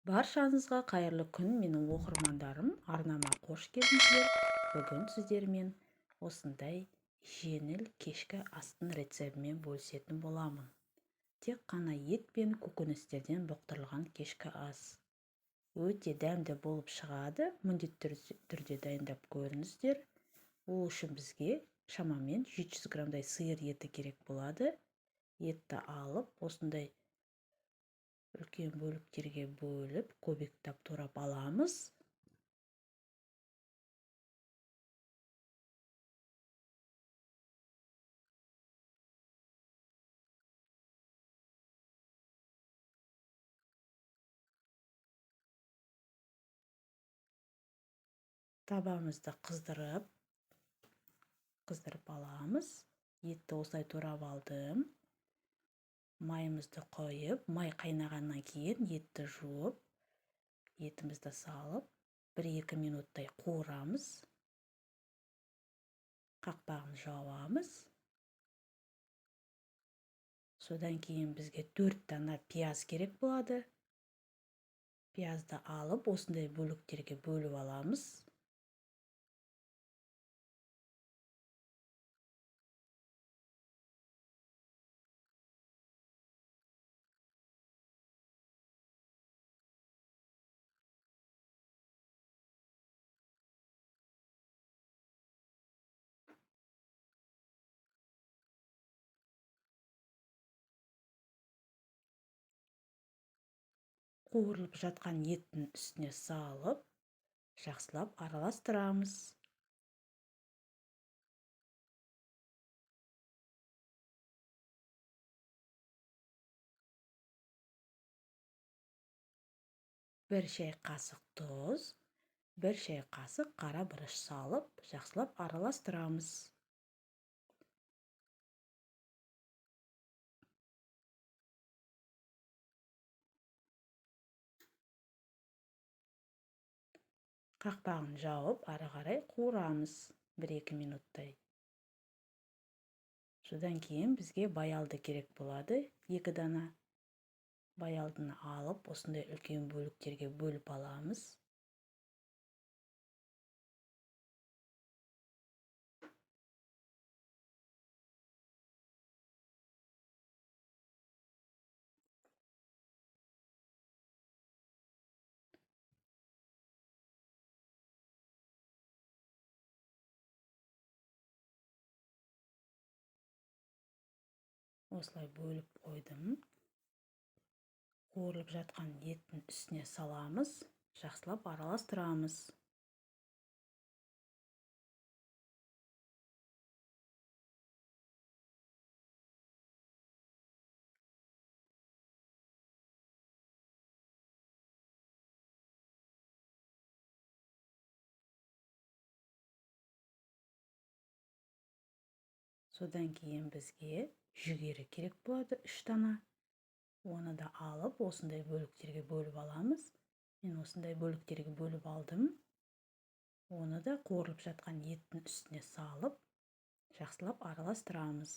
Баршаңызға қайырлы күн, менің оқырмандарым. Арнама қош келдіңіздер. Бүгін сіздермен осындай жеңіл кешкі астың рецептімен бөлісетін боламын. Тек қана ет пен көкөністерден бұқтырылған кешкі ас. Өте дәмді болып шығады. Міндетті түрде дайындап көріңіздер. Ол үшін бізге шамамен 700 грамдай сиыр еті керек болады. Етті алып, осындай үлкен бөліктерге бөліп, көбіктеп турап аламыз. Табамызды қыздырып аламыз. Етті осылай турап алдым. Майымызды қойып, май қайнағаннан кейін етті жуып, етімізді салып, 1-2 минуттай қуырамыз. Қақпағын жауамыз. Содан кейін бізге 4 дана пияз керек болады. Пиязды алып, осындай бөліктерге бөліп аламыз. Қуырылып жатқан еттің үстіне салып, жақсылап араластырамыз. Бір шай қасық тұз, 1 шай қасық қара бұрыш салып, жақсылап араластырамыз. Қақпағын жауып, ары қарай қуырамыз 1-2 минуттай. Содан кейін бізге баялды керек болады, 2 дана. Баялдыны алып, осындай үлкен бөліктерге бөліп аламыз. Осылай бөліп қойдым. Қуырылып жатқан еттің үстіне саламыз, жақсылап араластырамыз. Содан кейін бізге жүгері керек болады 3 дана. Оны да алып, осындай бөліктерге бөліп аламыз. Мен осындай бөліктерге бөліп алдым. Оны да қуырылып жатқан еттің үстіне салып, жақсылап араластырамыз.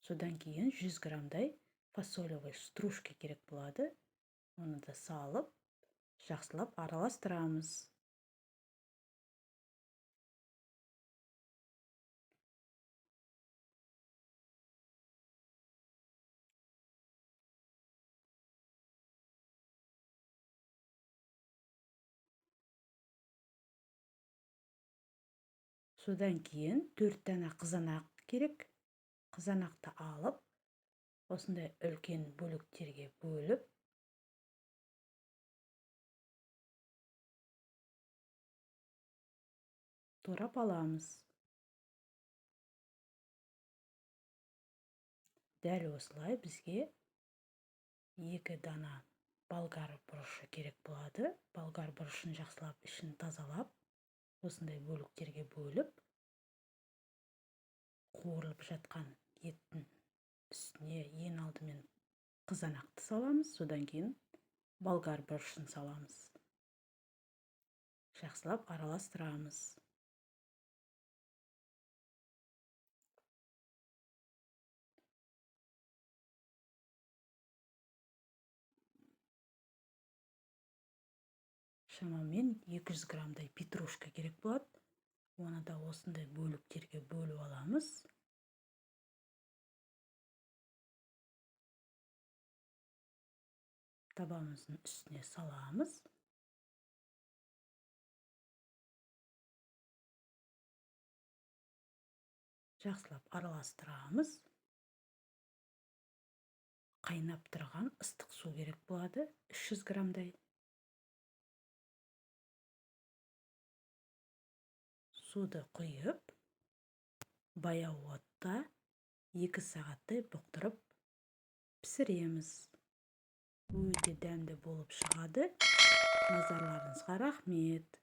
Содан кейін 100 грамдай фасолевый стружка керек болады. Оны да салып, жақсылап араластырамыз. Содан кейін 4 дана қызанақ керек. Қызанақты алып, осындай үлкен бөліктерге бөліп, турап аламыз. Дәл осылай бізге 2 дана болгар бұрышы керек болады. Болгар бұрышын жақсылап ішін тазалап, осындай бөліктерге бөліп, қуырылып жатқан еттің үстіне ең алдымен қызанақты саламыз, содан кейін болгар бұрышын саламыз. Жақсылап араластырамыз. шамамен 200 граммдай петрушка керек болады. Оны да осындай бөліктерге бөліп аламыз. Табамыздың үстіне саламыз. Жақсылап араластырамыз. Қайнап тұрған ыстық су керек болады, 300 граммдай. Суды құйып, баяу отта 2 сағаттай бұқтырып пісіреміз. Өте дәмді болып шығады. Назарларыңызға рахмет.